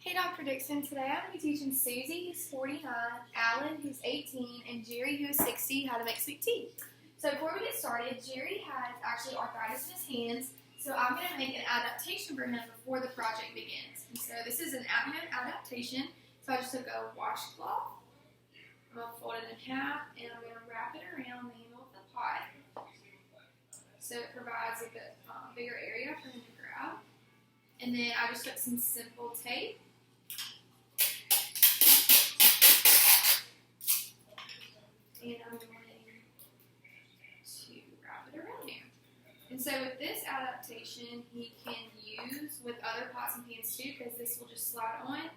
Hey Dr. Dixon, today I'm going to be teaching Susie, who's 49, Alan, who's 18, and Jerry, who is 60, how to make sweet tea. So before we get started, Jerry has actually arthritis in his hands, so I'm going to make an adaptation for him before the project begins. And so this is an at-home adaptation, so I just took a washcloth, I'm going to fold it in half, and I'm going to wrap it around the handle of the pot, so it provides a bit bigger area for him to grab. And then I just took some simple tape. And I'm going to wrap it around here. And so with this adaptation, he can use with other pots and pans too, because this will just slide on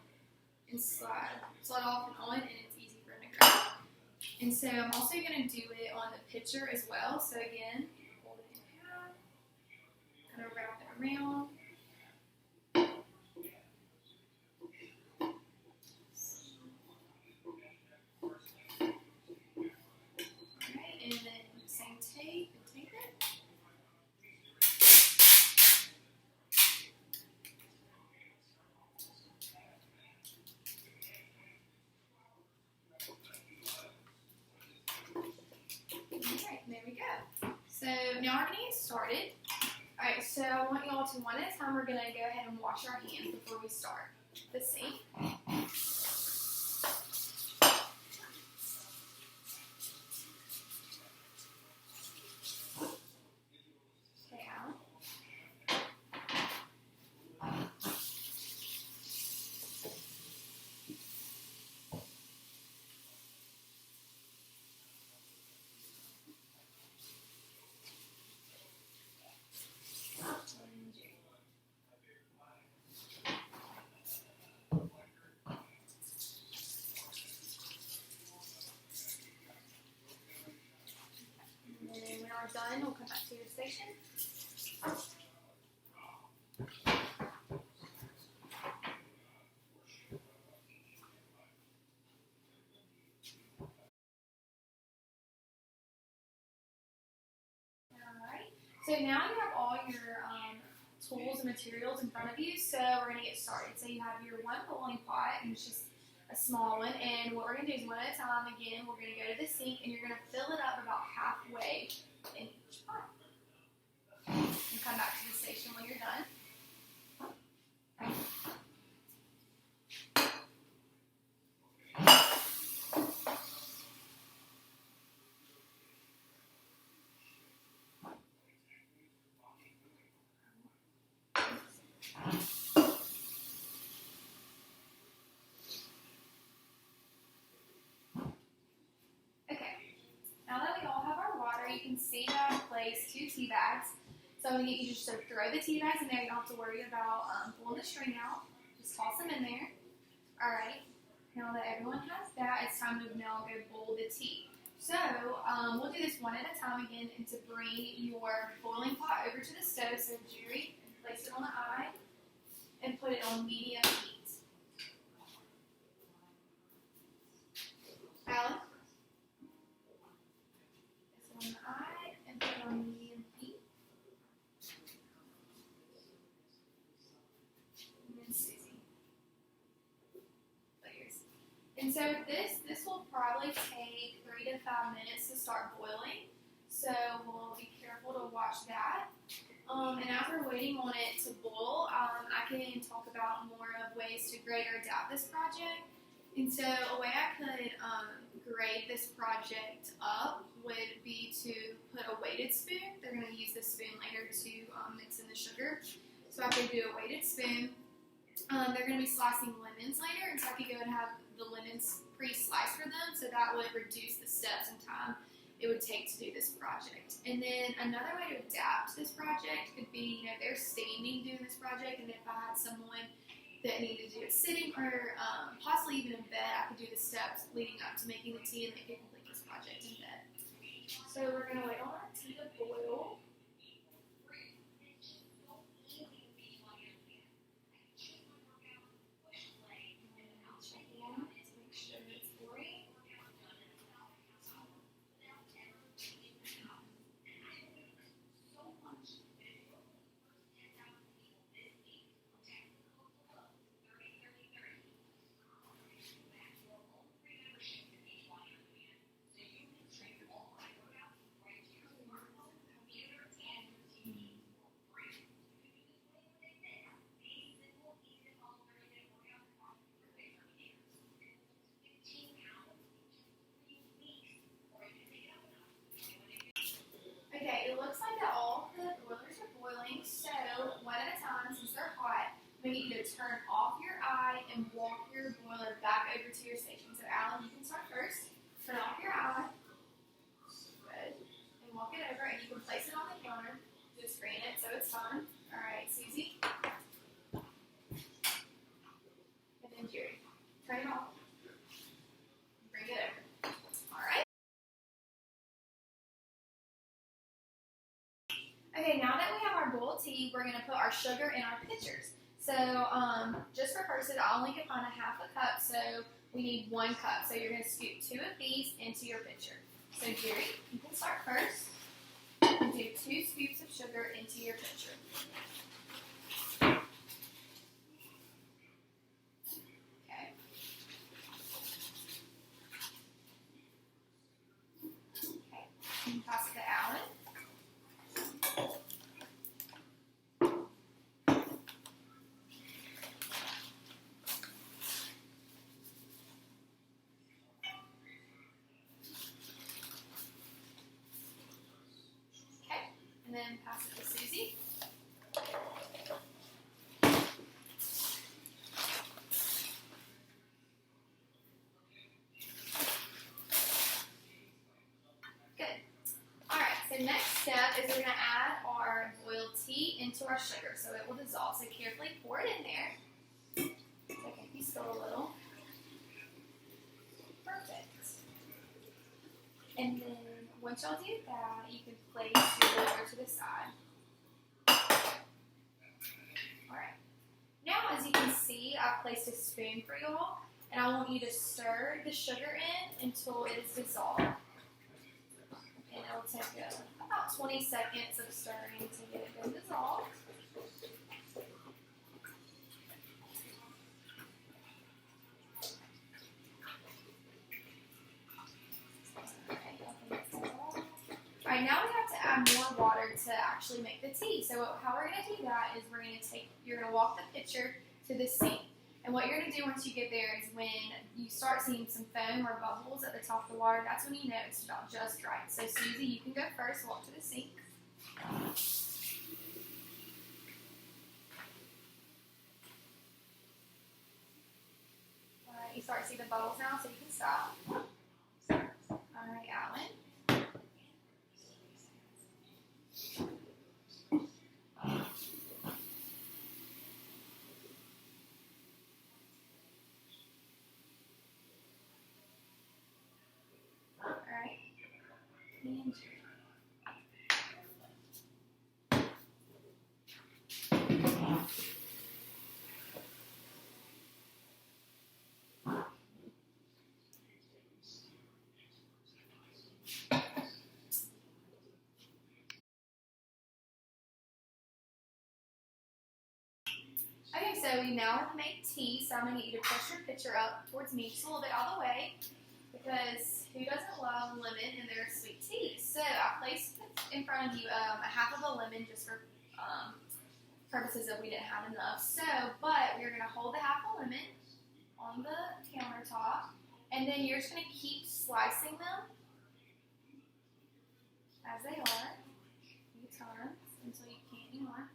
and slide off and on, and it's easy for him to grab. And so I'm also going to do it on the pitcher as well. So again, hold it in half, kind of wrap it around. There we go. So now we're going to get started. Alright, so I want you all to, one at a time, we're going to go ahead and wash our hands before we start the sink. Okay, Alan. Done, we'll come back to your station. Alright, so now you have all your tools and materials in front of you, so we're going to get started. So you have your one boiling pot, and it's just a small one, and what we're going to do is one at a time. Again, we're going to go to the sink, and you're going to fill it up about halfway in each pot. And come back to the station when you're done. Okay, now that we all have our water, you can see that I placed 2 tea bags. So I'm going to get you just to throw the tea bags in there. You don't have to worry about pulling the string out. Just toss them in there. Alright, now that everyone has that, it's time to now go boil the tea. So we'll do this one at a time again, and to bring your boiling pot over to the stove. So Jerry, place it on the eye and put it on medium heat. Alan, place it on the eye and put it on medium heat. And so this will probably take 3 to 5 minutes to start boiling. So we'll be careful to watch that. And as we're waiting on it to boil, I can talk about more of ways to grade or adapt this project. And so a way I could grade this project up would be to put a weighted spoon. They're going to use this spoon later to mix in the sugar. So I could do a weighted spoon. They're going to be slicing lemons later, and so I could go and have the lemons pre-sliced for them, so that would reduce the steps and time it would take to do this project. And then another way to adapt this project could be, they're standing doing this project, and if I had someone that needed to do it sitting or possibly even in bed, I could do the steps leading up to making the tea, and they could complete this project in bed. So we're going to wait on our tea to boil. this time. All right, Susie. And then Jerry. Turn it off. Bring it over. All right. Okay, now that we have our boiled tea, we're going to put our sugar in our pitchers. So, just for purposes, I only can find a half a cup, so we need 1 cup. So you're going to scoop 2 of these into your pitcher. So Jerry, you can start first. And do 2 scoops of sugar into your pitcher. Okay. Okay. And pass it to Alan. And then pass it to Susie. Good. Alright, so next step is we're going to add our boiled tea into our sugar so it will dissolve. So carefully pour it in there. So I think you spill a little. Perfect. And then once y'all do that, you can place your boiler to the side. Alright. Now, as you can see, I've placed a spoon for y'all, and I want you to stir the sugar in until it is dissolved. And it'll take about 20 seconds of stirring to get it dissolved. Alright, now we have to add more water to actually make the tea. So how we're going to do that is you're going to walk the pitcher to the sink. And what you're going to do once you get there is when you start seeing some foam or bubbles at the top of the water, that's when you know it's about just right. So Susie, you can go first, walk to the sink. Alright, you start to see the bubbles now, so you can stop. Alright, Alan. Okay, so we now want to make tea, so I'm going to get you to push your pitcher up towards me just a little bit out of the way, because who doesn't love lemon in their sweet tea? So I placed in front of you a half of a lemon just for purposes of we didn't have enough. So, but we're going to hold the half a lemon on the countertop, and then you're just going to keep slicing them as they are a few times until you can't anymore.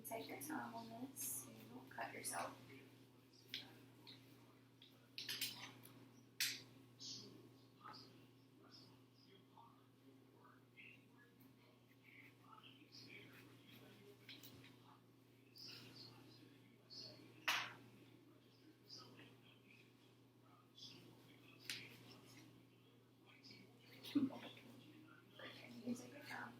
Take your time on this so you don't cut yourself. You can take your time.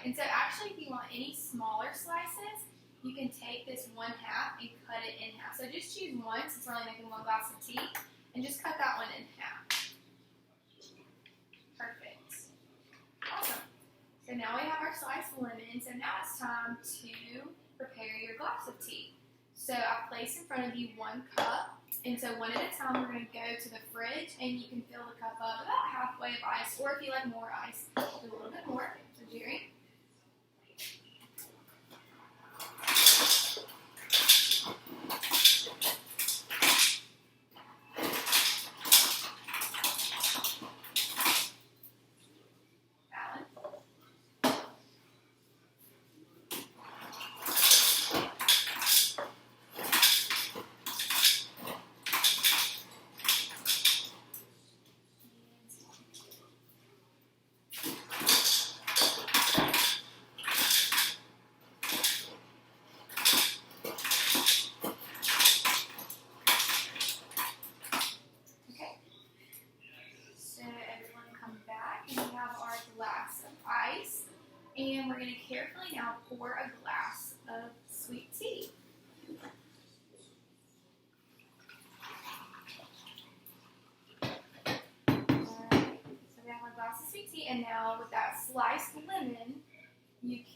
And so actually, if you want any smaller slices, you can take this 1/2 and cut it in half. So just choose one since we're only making 1 glass of tea, and just cut that one in half. Perfect. Awesome. So now we have our sliced lemon. So now it's time to prepare your glass of tea. So I placed in front of you 1 cup. And so one at a time, we're going to go to the fridge, and you can fill the cup up about halfway of ice, or if you like more ice, do a little bit more. So Jerry.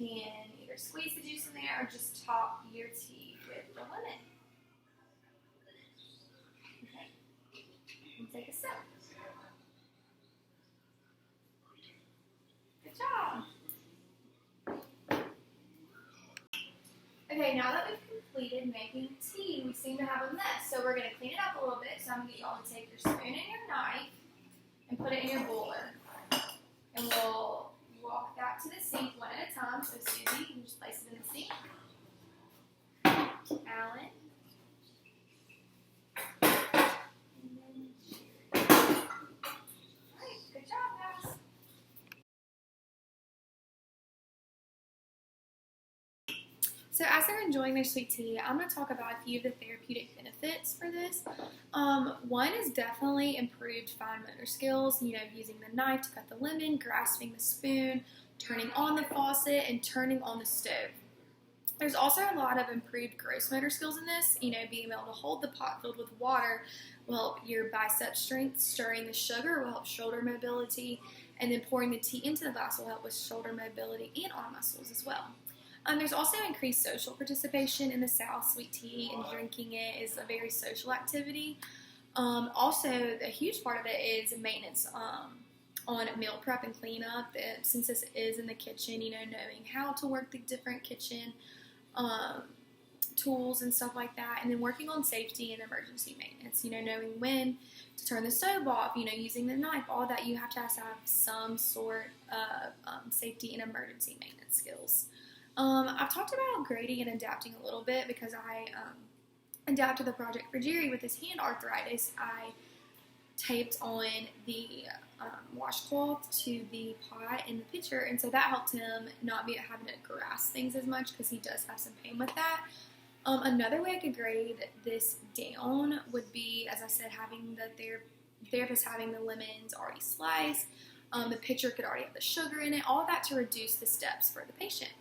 can either squeeze the juice in there or just top your tea with the lemon. Okay, and take a sip. Good job. Okay, now that we've completed making tea, we seem to have a mess, so we're going to clean it up a little bit. So I'm going to get y'all to take your spoon and your knife and put it in your boiler. And we'll walk that to the sink one at a time. So Susie, you can just place it in the sink. Alan. And then Sherry. Alright, good job, guys. So as they're enjoying their sweet tea, I'm going to talk about a few of the therapeutic benefits for this. One is definitely improved fine motor skills, using the knife to cut the lemon, grasping the spoon, turning on the faucet, and turning on the stove. There's also a lot of improved gross motor skills in this. Being able to hold the pot filled with water will help your bicep strength, stirring the sugar will help shoulder mobility, and then pouring the tea into the glass will help with shoulder mobility and arm muscles as well. There's also increased social participation in the South. Sweet tea and drinking it is a very social activity. Also, a huge part of it is maintenance on meal prep and cleanup. Since this is in the kitchen, knowing how to work the different kitchen tools and stuff like that. And then working on safety and emergency maintenance, knowing when to turn the stove off, using the knife, all that. You have to have some sort of safety and emergency maintenance skills. I've talked about grading and adapting a little bit because I adapted the project for Jerry with his hand arthritis. I taped on the washcloth to the pot in the pitcher, and so that helped him not be having to grasp things as much because he does have some pain with that. Another way I could grade this down would be, as I said, having the therapist having the lemons already sliced. The pitcher could already have the sugar in it, all that to reduce the steps for the patient.